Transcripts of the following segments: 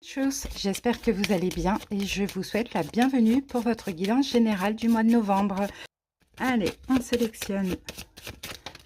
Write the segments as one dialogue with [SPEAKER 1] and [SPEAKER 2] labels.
[SPEAKER 1] Tchuss, j'espère que vous allez bien et je vous souhaite la bienvenue pour votre guidance générale du mois de novembre. Allez, on sélectionne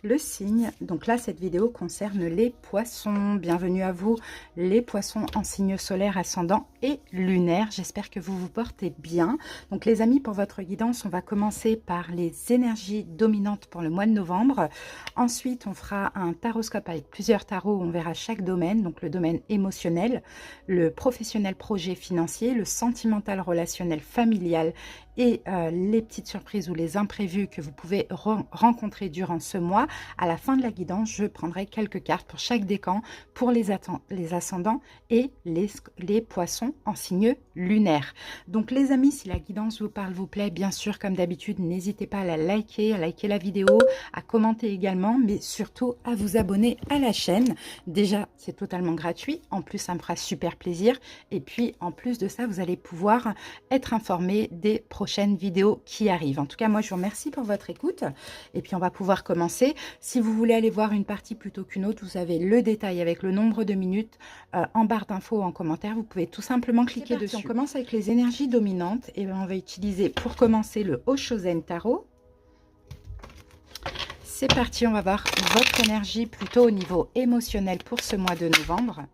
[SPEAKER 1] le signe. Donc là, cette vidéo concerne les poissons. Bienvenue à vous, les poissons en signe solaire, ascendant et lunaire. J'espère que vous vous portez bien. Donc les amis, pour votre guidance, on va commencer par les énergies dominantes pour le mois de novembre. Ensuite, on fera un taroscope avec plusieurs tarots. On verra chaque domaine, donc le domaine émotionnel, le professionnel, projet financier, le sentimental, relationnel, familial et les petites surprises ou les imprévus que vous pouvez rencontrer durant ce mois. À la fin de la guidance, je prendrai quelques cartes pour chaque décan pour les ascendants et les poissons en signe lunaire. Donc les amis, si la guidance vous parle, vous plaît, bien sûr, comme d'habitude, n'hésitez pas à liker la vidéo, à commenter également, mais surtout à vous abonner à la chaîne. Déjà, c'est totalement gratuit. En plus, ça me fera super plaisir. Et puis, en plus de ça, vous allez pouvoir être informé des prochaines vidéos qui arrivent. En tout cas, moi, je vous remercie pour votre écoute. Et puis, on va pouvoir commencer. Si vous voulez aller voir une partie plutôt qu'une autre, vous avez le détail avec le nombre de minutes en barre d'infos, en commentaire. Vous pouvez tout simplement cliquer dessus. On commence avec les énergies dominantes. Et on va utiliser pour commencer le Oshozen Tarot. C'est parti, on va voir votre énergie plutôt au niveau émotionnel pour ce mois de novembre.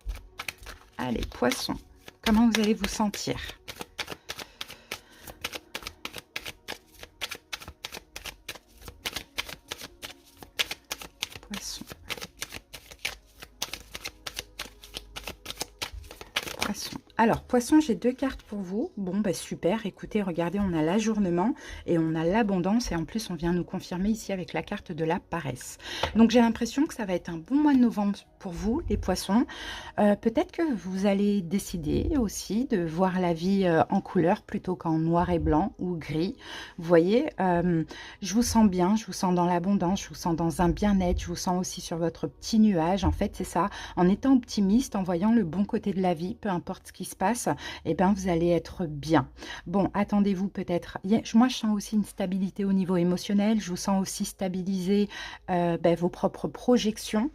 [SPEAKER 1] Allez, poisson, comment vous allez vous sentir ? Poisson. Poisson. Alors, poisson, j'ai deux cartes pour vous. Bon, bah super. Écoutez, regardez, on a l'ajournement et on a l'abondance. Et en plus, on vient nous confirmer ici avec la carte de la paresse. Donc, j'ai l'impression que ça va être un bon mois de novembre pour vous, les poissons. Peut-être que vous allez décider aussi de voir la vie en couleur plutôt qu'en noir et blanc ou gris. Vous voyez, je vous sens bien, je vous sens dans l'abondance, je vous sens dans un bien-être, je vous sens aussi sur votre petit nuage. En fait, c'est ça. En étant optimiste, en voyant le bon côté de la vie, peu importe ce qui se passe, eh ben, vous allez être bien. Bon, attendez-vous peut-être. Moi, je sens aussi une stabilité au niveau émotionnel. Je vous sens aussi stabiliser vos propres projections.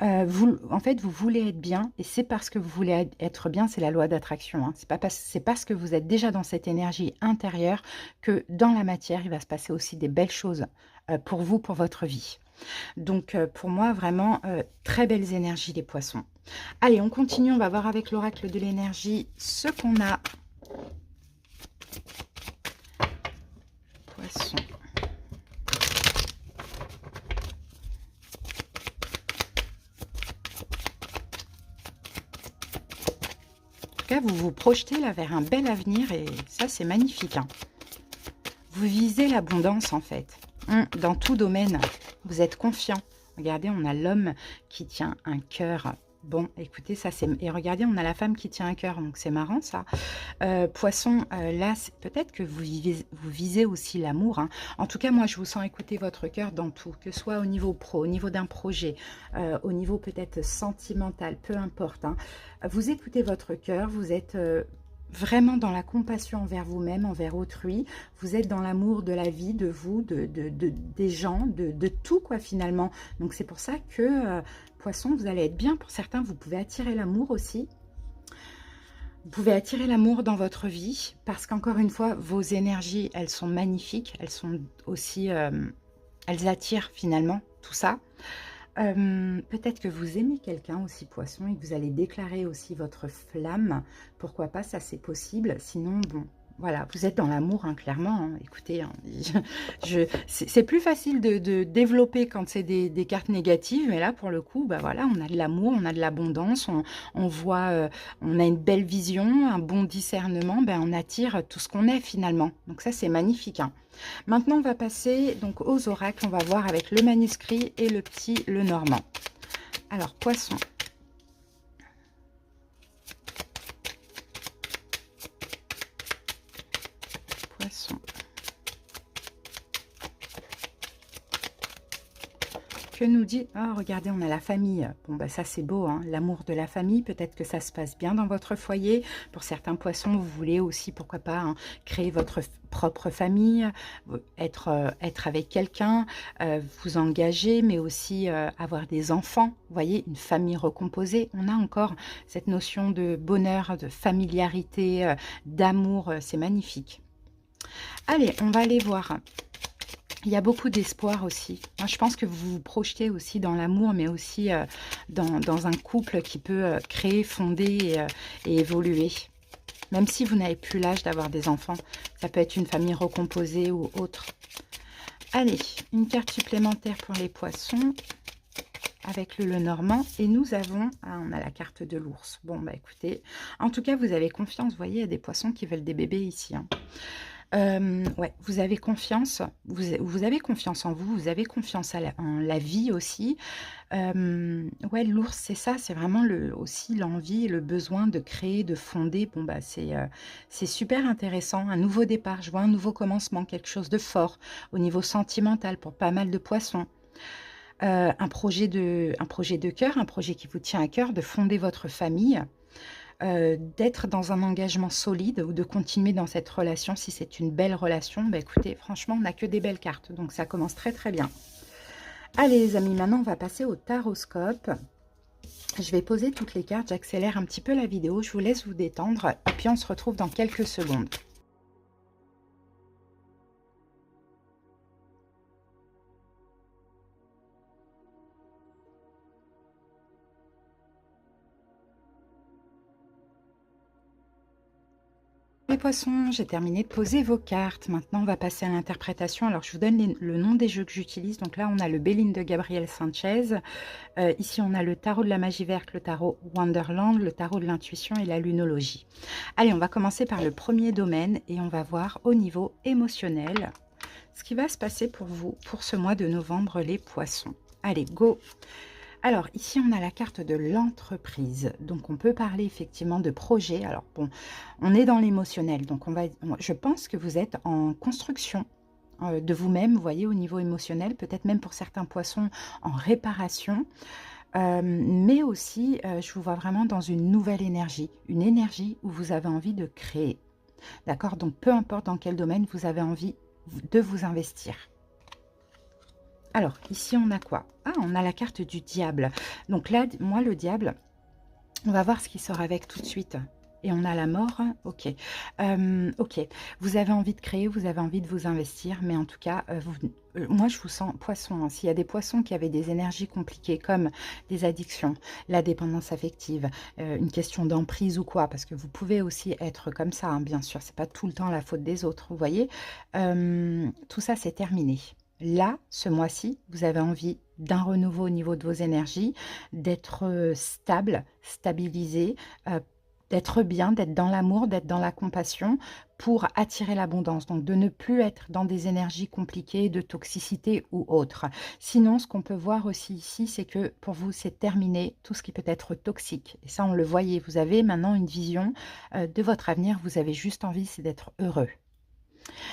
[SPEAKER 1] En fait, vous voulez être bien et c'est parce que vous voulez être bien, c'est la loi d'attraction. Hein. C'est parce que vous êtes déjà dans cette énergie intérieure que dans la matière, il va se passer aussi des belles choses pour vous, pour votre vie. Donc, pour moi, vraiment, très belles énergies, les poissons. Allez, on continue. On va voir avec l'oracle de l'énergie ce qu'on a. Poisson. En tout cas, vous vous projetez là vers un bel avenir et ça, c'est magnifique. Hein. Vous visez l'abondance, en fait. Dans tout domaine, vous êtes confiant. Regardez, on a l'homme qui tient un cœur. Bon, écoutez, ça c'est... Et regardez, on a la femme qui tient un cœur, donc c'est marrant ça. Poisson, là, peut-être que vous visez aussi l'amour. Hein. En tout cas, moi, je vous sens écouter votre cœur dans tout, que ce soit au niveau pro, au niveau d'un projet, au niveau peut-être sentimental, peu importe. Hein. Vous écoutez votre cœur, vous êtes... vraiment dans la compassion envers vous-même, envers autrui. Vous êtes dans l'amour de la vie, de vous, des gens, de tout, quoi, finalement. Donc, c'est pour ça que, poisson, vous allez être bien. Pour certains, vous pouvez attirer l'amour aussi. Vous pouvez attirer l'amour dans votre vie parce qu'encore une fois, vos énergies, elles sont magnifiques. Elles sont aussi... elles attirent, finalement, tout ça. Peut-être que vous aimez quelqu'un aussi, poisson, et que vous allez déclarer aussi votre flamme. Pourquoi pas, ça c'est possible. Sinon, bon, voilà, vous êtes dans l'amour, hein, clairement. Hein. Écoutez, hein, c'est plus facile de développer quand c'est des cartes négatives, mais là, pour le coup, bah voilà, on a de l'amour, on a de l'abondance, on voit, on a une belle vision, un bon discernement, ben, on attire tout ce qu'on est finalement. Donc ça, c'est magnifique. Hein. Maintenant, on va passer donc aux oracles. On va voir avec le manuscrit et le petit le normand. Alors, poisson. Poisson. que nous dit... Oh, regardez, on a la famille. Bon, bah ça, c'est beau, hein, l'amour de la famille. Peut-être que ça se passe bien dans votre foyer. Pour certains poissons, vous voulez aussi, pourquoi pas, hein, créer votre propre famille, être avec quelqu'un, vous engager, mais aussi avoir des enfants. Vous voyez, une famille recomposée. On a encore cette notion de bonheur, de familiarité, d'amour. C'est magnifique. Allez, on va aller voir. Il y a beaucoup d'espoir aussi. Moi, je pense que vous vous projetez aussi dans l'amour, mais aussi dans un couple qui peut créer, fonder et évoluer. Même si vous n'avez plus l'âge d'avoir des enfants, ça peut être une famille recomposée ou autre. Allez, une carte supplémentaire pour les poissons avec le Lenormand. Et nous avons, on a la carte de l'ours. Bon, bah écoutez, en tout cas, vous avez confiance. Vous voyez, il y a des poissons qui veulent des bébés ici, hein. Ouais, vous avez confiance, vous avez confiance en vous, vous avez confiance en la vie aussi. Ouais, l'ours, c'est ça, c'est vraiment aussi l'envie, le besoin de créer, de fonder. Bon, bah, c'est super intéressant, un nouveau départ, je vois un nouveau commencement, quelque chose de fort au niveau sentimental pour pas mal de poissons. Un projet de cœur, un projet qui vous tient à cœur, de fonder votre famille. D'être dans un engagement solide ou de continuer dans cette relation, si c'est une belle relation, bah écoutez, franchement, on n'a que des belles cartes, donc ça commence très très bien. Allez les amis, maintenant on va passer au taroscope. Je vais poser toutes les cartes, j'accélère un petit peu la vidéo, je vous laisse vous détendre, et puis on se retrouve dans quelques secondes. Les poissons, j'ai terminé de poser vos cartes. Maintenant, on va passer à l'interprétation. Alors, je vous donne le nom des jeux que j'utilise. Donc là, on a le Béline de Gabriel Sanchez. Ici, on a le tarot de la magie verte, le tarot Wonderland, le tarot de l'intuition et la lunologie. Allez, on va commencer par le premier domaine et on va voir au niveau émotionnel ce qui va se passer pour vous pour ce mois de novembre, les poissons. Allez, go! Alors, ici, on a la carte de l'entreprise. Donc, on peut parler effectivement de projet. Alors, bon, on est dans l'émotionnel. Donc, je pense que vous êtes en construction de vous-même, vous voyez, au niveau émotionnel. Peut-être même pour certains poissons en réparation. Mais aussi, je vous vois vraiment dans une nouvelle énergie. Une énergie où vous avez envie de créer. D'accord? Donc, peu importe dans quel domaine vous avez envie de vous investir. Alors, ici, on a quoi? Ah, on a la carte du diable. Donc là, moi, le diable, on va voir ce qui sort avec tout de suite. Et on a la mort. Ok. Ok. Vous avez envie de créer, vous avez envie de vous investir. Mais en tout cas, moi, je vous sens poisson, hein. S'il y a des poissons qui avaient des énergies compliquées, comme des addictions, la dépendance affective, une question d'emprise ou quoi, parce que vous pouvez aussi être comme ça, hein, bien sûr. C'est pas tout le temps la faute des autres, vous voyez. Tout ça, c'est terminé. Là, ce mois-ci, vous avez envie d'un renouveau au niveau de vos énergies, d'être stable, stabilisé, d'être bien, d'être dans l'amour, d'être dans la compassion pour attirer l'abondance. Donc, de ne plus être dans des énergies compliquées, de toxicité ou autre. Sinon, ce qu'on peut voir aussi ici, c'est que pour vous, c'est terminé tout ce qui peut être toxique. Et ça, on le voyait. Vous avez maintenant une vision de votre avenir. Vous avez juste envie, c'est d'être heureux.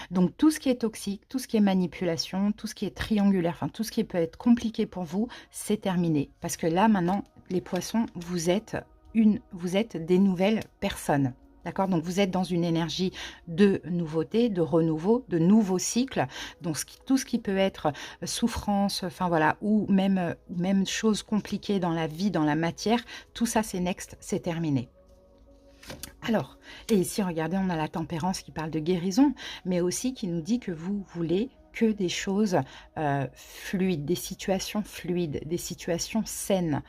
[SPEAKER 1] Donc, tout ce qui est toxique, tout ce qui est manipulation, tout ce qui est triangulaire, enfin, tout ce qui peut être compliqué pour vous, c'est terminé. Parce que là, maintenant, les poissons, vous êtes des nouvelles personnes. D'accord? Donc, vous êtes dans une énergie de nouveauté, de renouveau, de nouveaux cycles. Donc, tout ce qui peut être souffrance, enfin voilà, ou même choses compliquées dans la vie, dans la matière, tout ça, c'est next, c'est terminé. Alors, et ici, regardez, on a la tempérance qui parle de guérison, mais aussi qui nous dit que vous voulez que des choses fluides, des situations saines,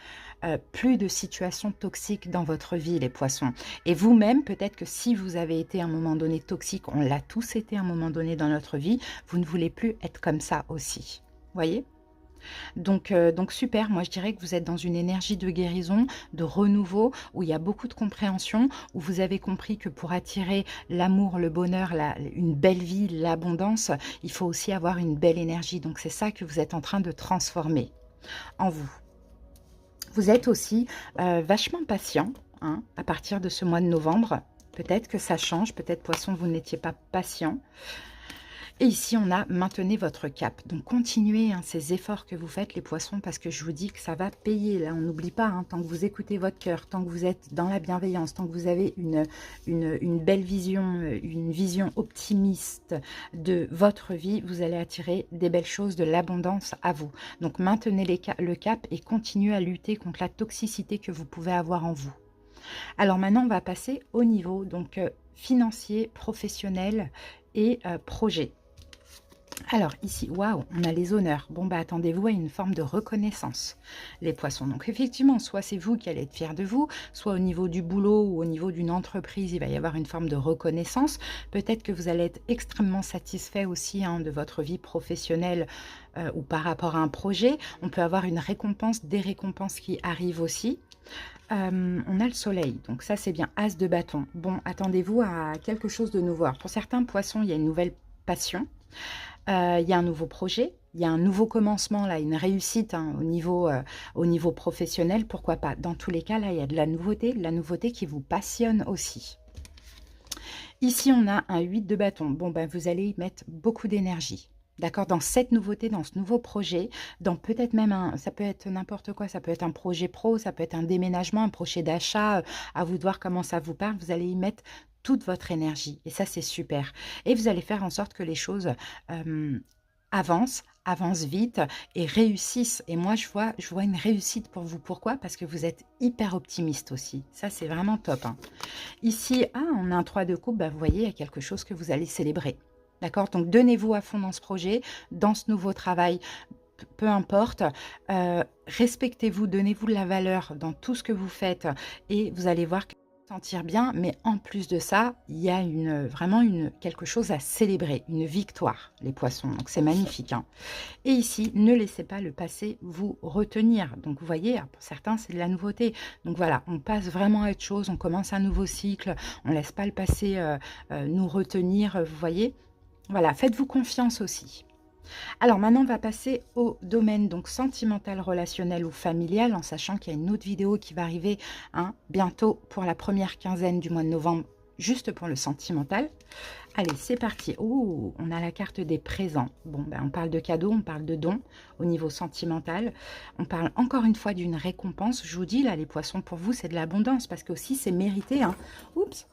[SPEAKER 1] plus de situations toxiques dans votre vie, les poissons. Et vous-même, peut-être que si vous avez été à un moment donné toxique, on l'a tous été à un moment donné dans notre vie, vous ne voulez plus être comme ça aussi. Voyez ? Donc super, moi je dirais que vous êtes dans une énergie de guérison, de renouveau, où il y a beaucoup de compréhension, où vous avez compris que pour attirer l'amour, le bonheur, une belle vie, l'abondance, il faut aussi avoir une belle énergie. Donc c'est ça que vous êtes en train de transformer en vous. Vous êtes aussi vachement patient, hein, à partir de ce mois de novembre. Peut-être que ça change, peut-être poisson, vous n'étiez pas patient. Et ici, on a maintenez votre cap. Donc, continuez hein, ces efforts que vous faites, les poissons, parce que je vous dis que ça va payer. Là, on n'oublie pas, hein, tant que vous écoutez votre cœur, tant que vous êtes dans la bienveillance, tant que vous avez une belle vision, une vision optimiste de votre vie, vous allez attirer des belles choses, de l'abondance à vous. Donc, maintenez le cap et continuez à lutter contre la toxicité que vous pouvez avoir en vous. Alors maintenant, on va passer au niveau donc financier, professionnel et projet. Alors ici, waouh, on a les honneurs. Bon, bah attendez-vous à une forme de reconnaissance, les poissons. Donc effectivement, soit c'est vous qui allez être fiers de vous, soit au niveau du boulot ou au niveau d'une entreprise, il va y avoir une forme de reconnaissance. Peut-être que vous allez être extrêmement satisfait aussi hein, de votre vie professionnelle ou par rapport à un projet. On peut avoir une récompense, des récompenses qui arrivent aussi. On a le soleil, donc ça c'est bien, as de bâton. Bon, attendez-vous à quelque chose de nouveau. Alors, pour certains poissons, il y a une nouvelle passion. Il y a un nouveau projet, il y a un nouveau commencement, là, une réussite hein, au niveau professionnel, pourquoi pas. Dans tous les cas, là, il y a de la nouveauté qui vous passionne aussi. Ici, on a un 8 de bâton. Bon, ben, vous allez y mettre beaucoup d'énergie. D'accord, dans cette nouveauté, dans ce nouveau projet, dans peut-être même ça peut être n'importe quoi, ça peut être un projet pro, ça peut être un déménagement, un projet d'achat, à vous de voir comment ça vous parle, vous allez y mettre toute votre énergie et ça c'est super. Et vous allez faire en sorte que les choses avancent vite et réussissent. Et moi, je vois une réussite pour vous. Pourquoi? Parce que vous êtes hyper optimiste aussi. Ça, c'est vraiment top. Hein. Ici, on a un 3 de coupe. Bah, vous voyez, il y a quelque chose que vous allez célébrer. D'accord? Donc, donnez-vous à fond dans ce projet, dans ce nouveau travail, peu importe. Respectez-vous, donnez-vous de la valeur dans tout ce que vous faites et vous allez voir que sentir bien, mais en plus de ça, il y a vraiment quelque chose à célébrer, une victoire, les poissons. Donc, c'est magnifique. Hein. Et ici, ne laissez pas le passé vous retenir. Donc, vous voyez, pour certains, c'est de la nouveauté. Donc, voilà, on passe vraiment à autre chose, on commence un nouveau cycle, on ne laisse pas le passé nous retenir, vous voyez. Voilà, faites-vous confiance aussi. Alors maintenant, on va passer au domaine donc sentimental, relationnel ou familial, en sachant qu'il y a une autre vidéo qui va arriver hein, bientôt pour la première quinzaine du mois de novembre, juste pour le sentimental. Allez, c'est parti. Oh, on a la carte des présents. Bon, ben, on parle de cadeaux, on parle de dons au niveau sentimental. On parle encore une fois d'une récompense. Je vous dis, là, les poissons, pour vous, c'est de l'abondance, parce que aussi, c'est mérité. Hein. Oups.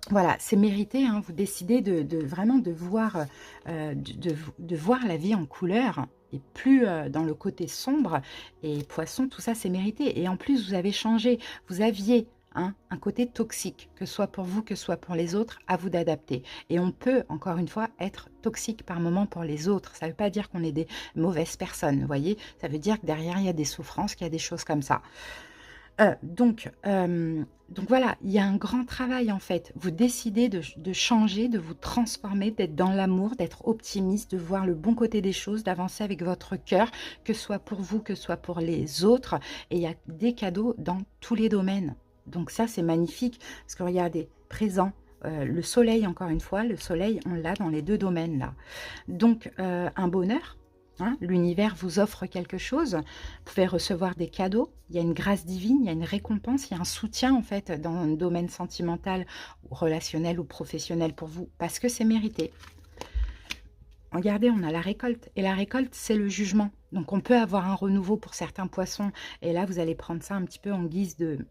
[SPEAKER 1] Voilà, c'est mérité, hein, vous décidez vraiment de voir, de voir la vie en couleur et plus dans le côté sombre. Et poisson, tout ça, c'est mérité. Et en plus, vous avez changé. Vous aviez hein, un côté toxique, que ce soit pour vous, que ce soit pour les autres, à vous d'adapter. Et on peut, encore une fois, être toxique par moment pour les autres. Ça ne veut pas dire qu'on est des mauvaises personnes, vous voyez. Ça veut dire que derrière, il y a des souffrances, qu'il y a des choses comme ça. Donc voilà, il y a un grand travail en fait. Vous décidez de changer, de vous transformer, d'être dans l'amour, d'être optimiste, de voir le bon côté des choses, d'avancer avec votre cœur, que ce soit pour vous, que ce soit pour les autres. Et il y a des cadeaux dans tous les domaines. Donc ça, c'est magnifique. Parce que regardez, présent, le soleil, encore une fois, le soleil, on l'a dans les deux domaines là. Donc, un bonheur. Hein, l'univers vous offre quelque chose, vous pouvez recevoir des cadeaux, il y a une grâce divine, il y a une récompense, il y a un soutien en fait dans le domaine sentimental, ou relationnel ou professionnel pour vous, parce que c'est mérité. Regardez, on a la récolte, et la récolte c'est le jugement, donc on peut avoir un renouveau pour certains poissons, et là vous allez prendre ça un petit peu en guise de...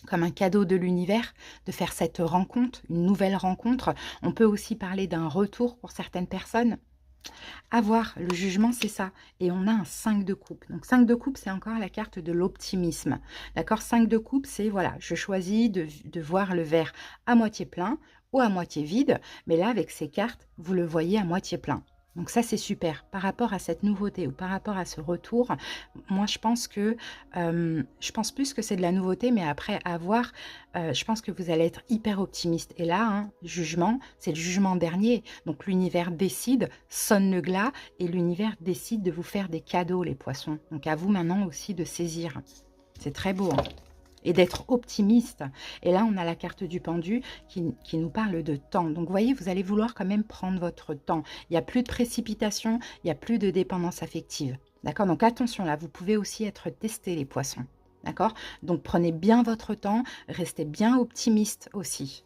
[SPEAKER 1] comme un cadeau de l'univers, de faire cette rencontre, une nouvelle rencontre. On peut aussi parler d'un retour pour certaines personnes. Avoir le jugement, c'est ça. Et on a un 5 de coupe. Donc 5 de coupe, c'est encore la carte de l'optimisme. D'accord, 5 de coupe, c'est voilà, je choisis de voir le verre à moitié plein ou à moitié vide. Mais là, avec ces cartes, vous le voyez à moitié plein. Donc ça, c'est super. Par rapport à cette nouveauté ou par rapport à ce retour, moi, je pense plus que c'est de la nouveauté, mais après avoir, je pense que vous allez être hyper optimiste. Et là, hein, jugement, c'est le jugement dernier. Donc l'univers décide, sonne le glas, et l'univers décide de vous faire des cadeaux, les poissons. Donc à vous maintenant aussi de saisir. C'est très beau, hein, et d'être optimiste. Et là, on a la carte du pendu qui nous parle de temps. Donc, vous voyez, vous allez vouloir quand même prendre votre temps. Il n'y a plus de précipitation, il n'y a plus de dépendance affective. D'accord? Donc, attention, là, vous pouvez aussi être testé, les poissons. D'accord? Donc, prenez bien votre temps, restez bien optimiste aussi.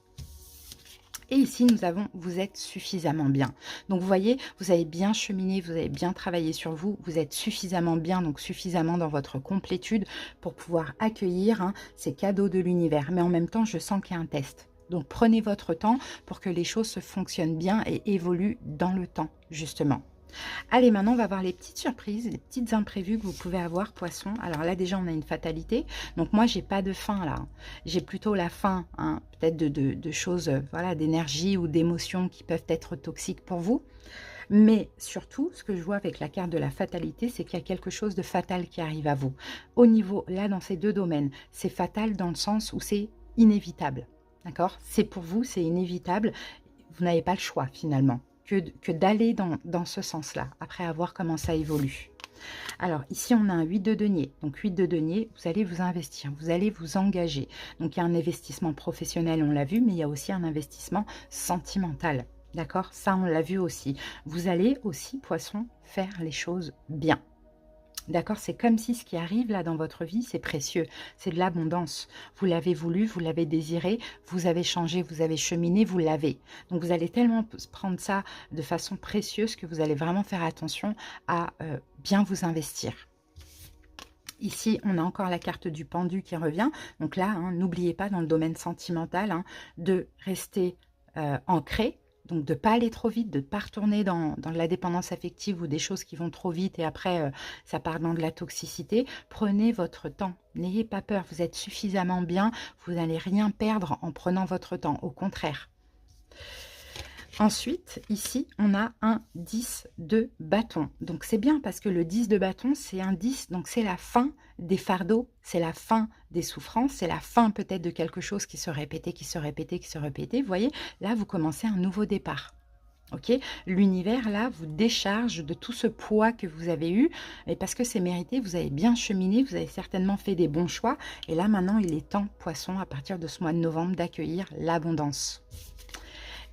[SPEAKER 1] Et ici, nous avons, vous êtes suffisamment bien. Donc, vous voyez, vous avez bien cheminé, vous avez bien travaillé sur vous, vous êtes suffisamment bien, donc suffisamment dans votre complétude pour pouvoir accueillir ces cadeaux de l'univers. Mais en même temps, je sens qu'il y a un test. Donc, prenez votre temps pour que les choses se fonctionnent bien et évoluent dans le temps, justement. Allez, maintenant, on va voir les petites surprises, les petites imprévues que vous pouvez avoir, poisson. Alors là, déjà, on a une fatalité. Donc, moi, j'ai pas de fin, là. J'ai plutôt la fin, peut-être de choses, voilà, d'énergie ou d'émotions qui peuvent être toxiques pour vous. Mais surtout, ce que je vois avec la carte de la fatalité, c'est qu'il y a quelque chose de fatal qui arrive à vous. Au niveau, là, dans ces deux domaines, c'est fatal dans le sens où c'est inévitable. D'accord? C'est pour vous, c'est inévitable. Vous n'avez pas le choix, finalement, que d'aller dans ce sens-là, après avoir comment ça évolue. Alors, ici, on a un 8 de denier. Donc, 8 de denier, vous allez vous investir, vous allez vous engager. Donc, il y a un investissement professionnel, on l'a vu, mais il y a aussi un investissement sentimental. D'accord? Ça, on l'a vu aussi. Vous allez aussi, poisson, faire les choses bien. D'accord? C'est comme si ce qui arrive là dans votre vie, c'est précieux. C'est de l'abondance. Vous l'avez voulu, vous l'avez désiré, vous avez changé, vous avez cheminé, vous l'avez. Donc, vous allez tellement prendre ça de façon précieuse que vous allez vraiment faire attention à bien vous investir. Ici, on a encore la carte du pendu qui revient. Donc là, n'oubliez pas dans le domaine sentimental de rester ancré. Donc, de ne pas aller trop vite, de ne pas retourner dans la dépendance affective ou des choses qui vont trop vite et après, ça part dans de la toxicité. Prenez votre temps. N'ayez pas peur. Vous êtes suffisamment bien. Vous n'allez rien perdre en prenant votre temps. Au contraire. Ensuite, ici, on a un 10 de bâton. Donc, c'est bien parce que le 10 de bâton, c'est un 10. Donc, c'est la fin des fardeaux, c'est la fin des souffrances, c'est la fin peut-être de quelque chose qui se répétait, qui se répétait, qui se répétait. Vous voyez, là, vous commencez un nouveau départ. Ok, l'univers, là, vous décharge de tout ce poids que vous avez eu. Et parce que c'est mérité, vous avez bien cheminé, vous avez certainement fait des bons choix. Et là, maintenant, il est temps, poisson, à partir de ce mois de novembre, d'accueillir l'abondance.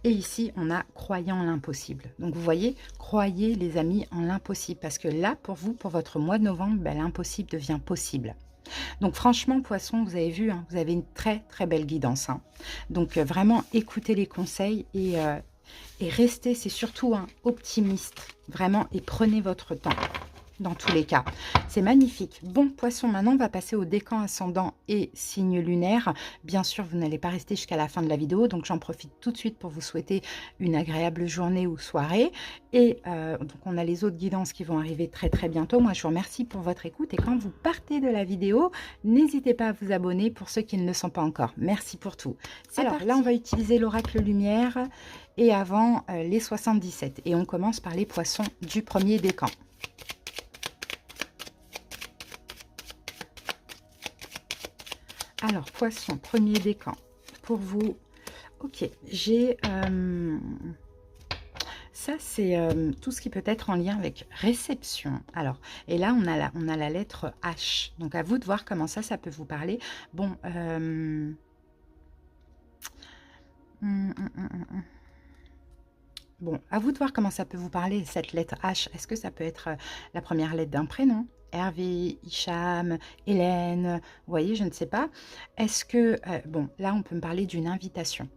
[SPEAKER 1] Et ici, on a croyant en l'impossible. Donc, vous voyez, croyez, les amis, en l'impossible. Parce que là, pour vous, pour votre mois de novembre, l'impossible devient possible. Donc, franchement, poisson, vous avez vu, vous avez une très, très belle guidance. Donc, vraiment, écoutez les conseils et restez, c'est surtout optimiste. Vraiment, et prenez votre temps. Dans tous les cas, c'est magnifique. Bon, poisson, maintenant, on va passer au décan ascendant et signe lunaire. Bien sûr, vous n'allez pas rester jusqu'à la fin de la vidéo, donc j'en profite tout de suite pour vous souhaiter une agréable journée ou soirée. Et donc, on a les autres guidances qui vont arriver très, très bientôt. Moi, je vous remercie pour votre écoute. Et quand vous partez de la vidéo, n'hésitez pas à vous abonner pour ceux qui ne le sont pas encore. Merci pour tout. Alors, là, on va utiliser l'oracle lumière et avant les 77. Et on commence par les poissons du premier décan. Alors, poisson, premier décan, pour vous, ok, j'ai, ça c'est tout ce qui peut être en lien avec réception. Alors, et là, on a la lettre H, donc à vous de voir comment ça peut vous parler. Bon, bon, à vous de voir comment ça peut vous parler, cette lettre H. Est-ce que ça peut être la première lettre d'un prénom ? Hervé, Hicham, Hélène, vous voyez, je ne sais pas. Est-ce que, bon, là, on peut me parler d'une invitation.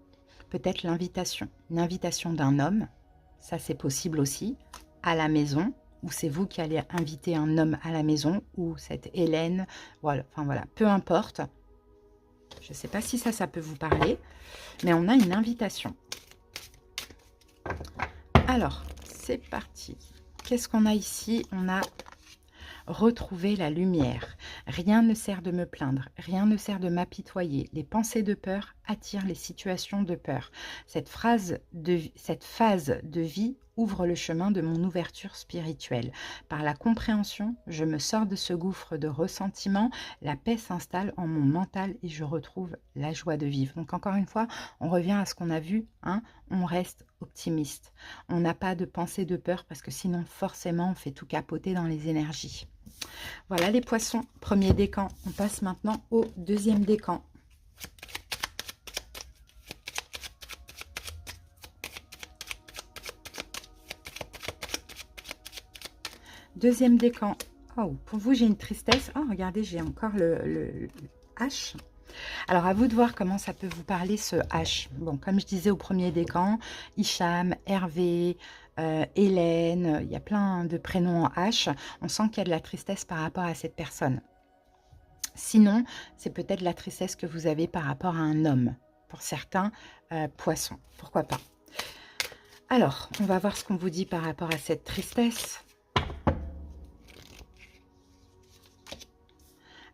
[SPEAKER 1] Peut-être l'invitation. Une invitation d'un homme, ça c'est possible aussi, à la maison, ou c'est vous qui allez inviter un homme à la maison, ou cette Hélène, voilà, enfin voilà, peu importe. Je ne sais pas si ça peut vous parler, mais on a une invitation. Alors, c'est parti. Qu'est-ce qu'on a ici? On a retrouver la lumière. Rien ne sert de me plaindre, rien ne sert de m'apitoyer. Les pensées de peur attirent les situations de peur. Cette phase de vie ouvre le chemin de mon ouverture spirituelle. Par la compréhension, je me sors de ce gouffre de ressentiment, la paix s'installe en mon mental et je retrouve la joie de vivre. Donc encore une fois, on revient à ce qu'on a vu, on reste optimiste. On n'a pas de pensée de peur parce que sinon forcément on fait tout capoter dans les énergies. Voilà les poissons, premier décan. On passe maintenant au deuxième décan. Deuxième décan. Oh, pour vous, j'ai une tristesse. Oh, regardez, j'ai encore le H. Alors, à vous de voir comment ça peut vous parler, ce H. Bon, comme je disais au premier décan, Hicham, Hervé, Hélène, il y a plein de prénoms en H. On sent qu'il y a de la tristesse par rapport à cette personne. Sinon, c'est peut-être la tristesse que vous avez par rapport à un homme. Pour certains, poissons. Pourquoi pas? Alors, on va voir ce qu'on vous dit par rapport à cette tristesse.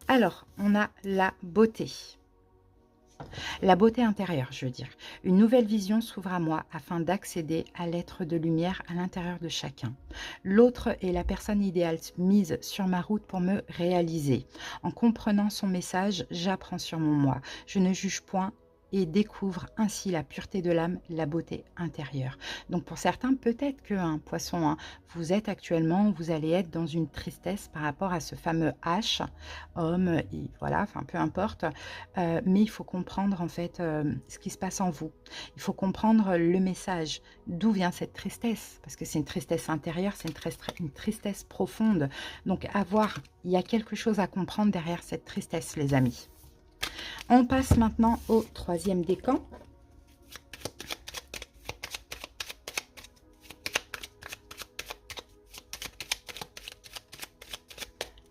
[SPEAKER 1] Alors, on a la beauté. La beauté intérieure, je veux dire. Une nouvelle vision s'ouvre à moi afin d'accéder à l'être de lumière à l'intérieur de chacun. L'autre est la personne idéale mise sur ma route pour me réaliser. En comprenant son message, j'apprends sur mon moi. Je ne juge point et découvre ainsi la pureté de l'âme, la beauté intérieure. Donc pour certains, peut-être qu'un poisson, hein, vous êtes actuellement, vous allez être dans une tristesse par rapport à ce fameux H, homme, et voilà, enfin peu importe, mais il faut comprendre en fait ce qui se passe en vous. Il faut comprendre le message, d'où vient cette tristesse, parce que c'est une tristesse intérieure, c'est une tristesse profonde. Donc à voir, il y a quelque chose à comprendre derrière cette tristesse, les amis. On passe maintenant au troisième décan.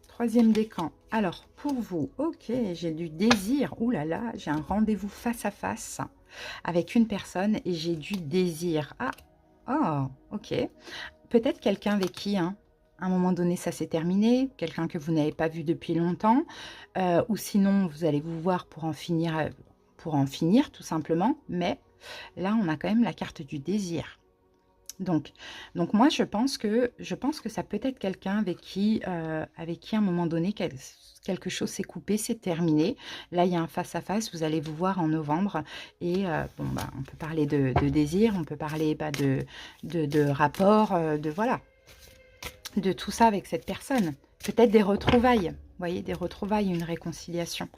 [SPEAKER 1] Troisième décan. Alors, pour vous, ok, j'ai du désir. Ouh là là, j'ai un rendez-vous face à face avec une personne et j'ai du désir. Ah, oh, ok. Peut-être quelqu'un avec qui, hein, à un moment donné, ça s'est terminé. Quelqu'un que vous n'avez pas vu depuis longtemps. Ou sinon, vous allez vous voir pour en finir, tout simplement. Mais là, on a quand même la carte du désir. Donc moi, je pense que ça peut être quelqu'un avec qui, à un moment donné, quelque chose s'est coupé, c'est terminé. Là, il y a un face-à-face, vous allez vous voir en novembre. Et bon, bah, on peut parler de désir, on peut parler de rapport, de voilà, de tout ça avec cette personne. Peut-être des retrouvailles, vous voyez, des retrouvailles, une réconciliation.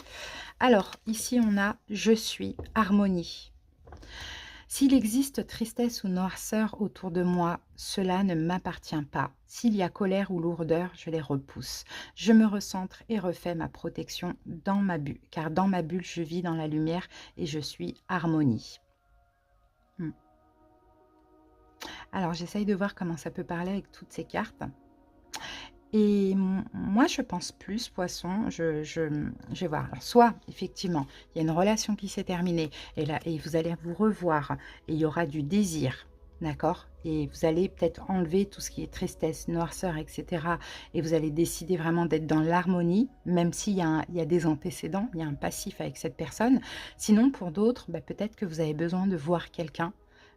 [SPEAKER 1] Alors, ici, on a « Je suis harmonie ». S'il existe tristesse ou noirceur autour de moi, cela ne m'appartient pas. S'il y a colère ou lourdeur, je les repousse. Je me recentre et refais ma protection dans ma bulle, car dans ma bulle, je vis dans la lumière et je suis harmonie. Alors, j'essaye de voir comment ça peut parler avec toutes ces cartes. Et moi, je pense plus, poisson, je vais voir. Alors, soit, effectivement, il y a une relation qui s'est terminée, et là, et vous allez vous revoir, et il y aura du désir, d'accord? Et vous allez peut-être enlever tout ce qui est tristesse, noirceur, etc. Et vous allez décider vraiment d'être dans l'harmonie, même s'il y a des antécédents, il y a un passif avec cette personne. Sinon, pour d'autres, bah, peut-être que vous avez besoin de voir quelqu'un,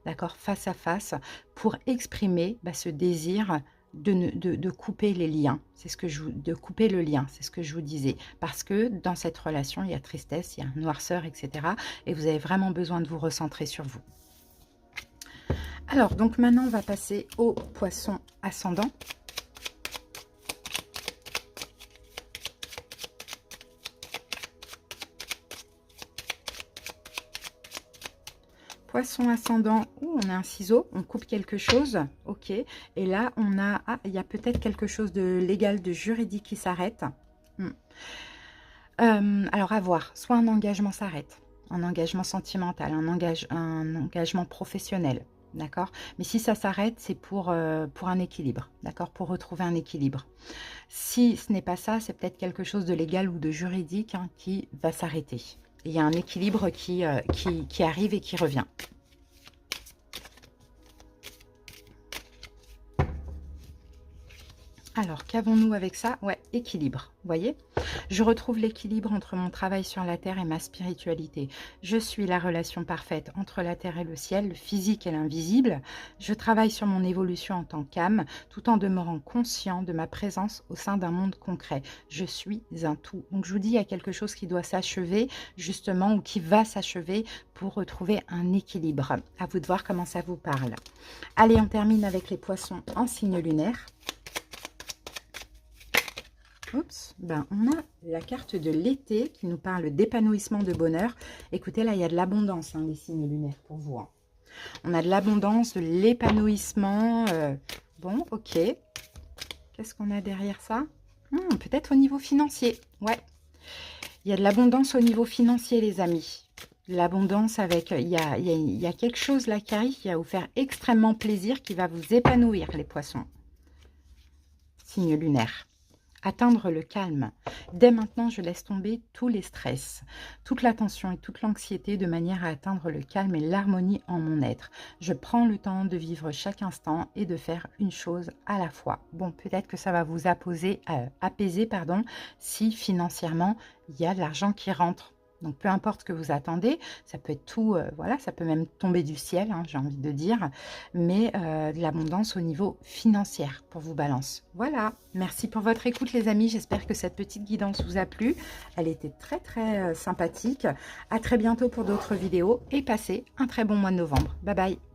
[SPEAKER 1] d'accord, face à face, pour exprimer ce désir de couper les liens, de couper le lien, c'est ce que je vous disais, parce que dans cette relation, il y a tristesse, il y a noirceur, etc. Et vous avez vraiment besoin de vous recentrer sur vous. Alors, donc maintenant, on va passer au poisson ascendant. Poisson ascendant, on a un ciseau, on coupe quelque chose, ok. Et là, on a, il y a peut-être quelque chose de légal, de juridique qui s'arrête. Alors, à voir, soit un engagement s'arrête, un engagement sentimental, un engagement professionnel, d'accord. Mais si ça s'arrête, c'est pour un équilibre, d'accord, pour retrouver un équilibre. Si ce n'est pas ça, c'est peut-être quelque chose de légal ou de juridique qui va s'arrêter. Il y a un équilibre qui arrive et qui revient. Alors, qu'avons-nous avec ça? Ouais, équilibre, vous voyez? Je retrouve l'équilibre entre mon travail sur la terre et ma spiritualité. Je suis la relation parfaite entre la terre et le ciel, le physique et l'invisible. Je travaille sur mon évolution en tant qu'âme, tout en demeurant conscient de ma présence au sein d'un monde concret. Je suis un tout. Donc, je vous dis, il y a quelque chose qui doit s'achever, justement, ou qui va s'achever pour retrouver un équilibre. À vous de voir comment ça vous parle. Allez, on termine avec les poissons en signe lunaire. Oups, ben on a la carte de l'été qui nous parle d'épanouissement, de bonheur. Écoutez, là, il y a de l'abondance, les signes lunaires pour vous. On a de l'abondance, de l'épanouissement. Bon, ok. Qu'est-ce qu'on a derrière ça? Peut-être au niveau financier. Ouais. Il y a de l'abondance au niveau financier, les amis. L'abondance avec... il y a quelque chose là qui arrive qui va vous faire extrêmement plaisir, qui va vous épanouir, les poissons. Signe lunaire. Atteindre le calme. Dès maintenant, je laisse tomber tous les stress, toute la tension et toute l'anxiété de manière à atteindre le calme et l'harmonie en mon être. Je prends le temps de vivre chaque instant et de faire une chose à la fois. Bon, peut-être que ça va vous apaiser, pardon, si financièrement, il y a de l'argent qui rentre. Donc, peu importe ce que vous attendez, ça peut être tout, voilà, ça peut même tomber du ciel, hein, j'ai envie de dire, mais de l'abondance au niveau financier pour vous, Balance. Voilà, merci pour votre écoute, les amis. J'espère que cette petite guidance vous a plu. Elle était très, très sympathique. À très bientôt pour d'autres vidéos et passez un très bon mois de novembre. Bye bye.